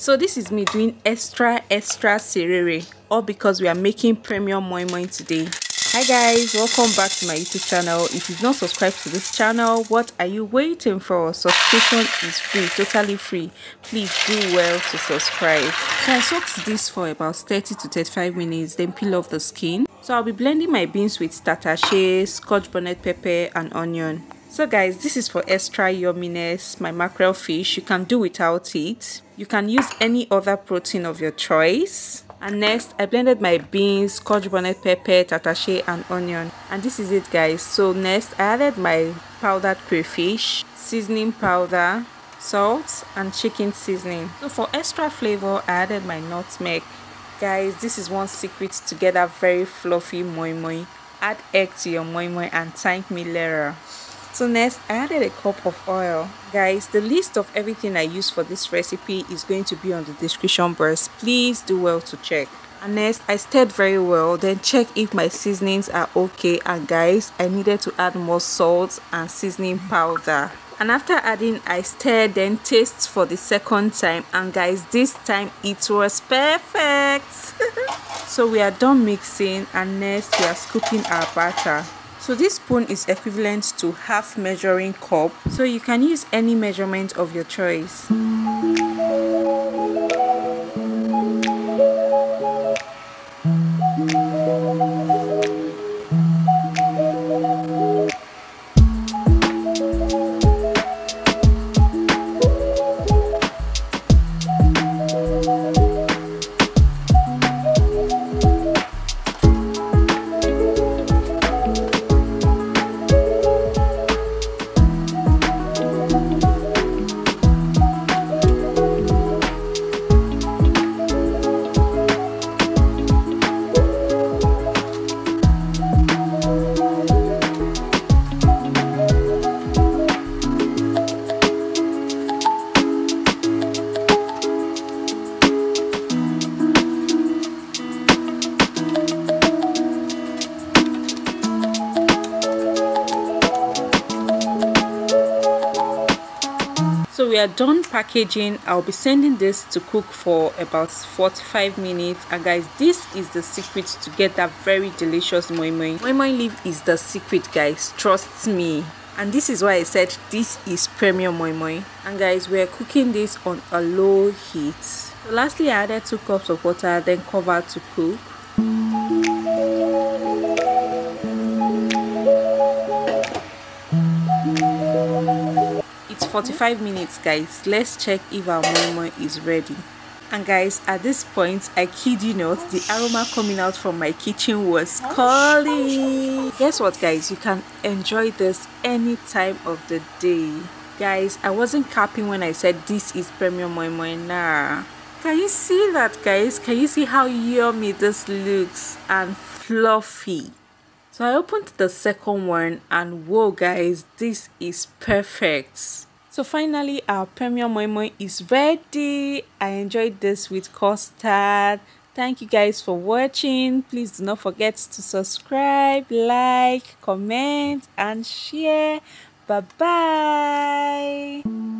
So this is me doing extra serere, all because we are making premium moi moi today. Hi guys, welcome back to my YouTube channel. If you've not subscribed to this channel, what are you waiting for? Subscription is free, totally free. Please do well to subscribe. So I soaked this for about 30 to 35 minutes, then peel off the skin. So I'll be blending my beans with tatashe, scotch bonnet pepper and onion. So guys, this is for extra yumminess. My mackerel fish, you can do without it. You can use any other protein of your choice. And next, I blended my beans, scotch bonnet pepper, tatashe and onion. And this is it guys. So next, I added my powdered crayfish, seasoning powder, salt and chicken seasoning. So for extra flavor, I added my nutmeg. Guys, this is one secret to get a very fluffy moi moi. Add egg to your moi moi and thank me later. So next, I added a cup of oil. Guys, the list of everything I use for this recipe is going to be on the description box. Please do well to check. And next, I stirred very well, then check if my seasonings are okay. And guys, I needed to add more salt and seasoning powder. And after adding, I stirred, then taste for the second time. And guys, this time it was perfect. So we are done mixing, and next we are scooping our batter. So this spoon is equivalent to half measuring cup, so you can use any measurement of your choice. So we are done packaging. I'll be sending this to cook for about 45 minutes. And guys, this is the secret to get that very delicious moi moi. Moi moi leaf is the secret guys, trust me. And this is why I said this is premium moi moi. And guys, we're cooking this on a low heat. So lastly, I added 2 cups of water, then covered to cook. It's 45 minutes guys. Let's check if our moi moi is ready. And guys, at this point, I kid you not, the aroma coming out from my kitchen was calling. Guess what guys, you can enjoy this any time of the day. Guys, I wasn't capping when I said this is premium moi moi. Nah, can you see that guys? Can you see how yummy this looks and fluffy? So I opened the second one and whoa guys, this is perfect. So finally, our premium moi moi is ready. I enjoyed this with custard. Thank you guys for watching. Please do not forget to subscribe, like, comment and share. Bye bye.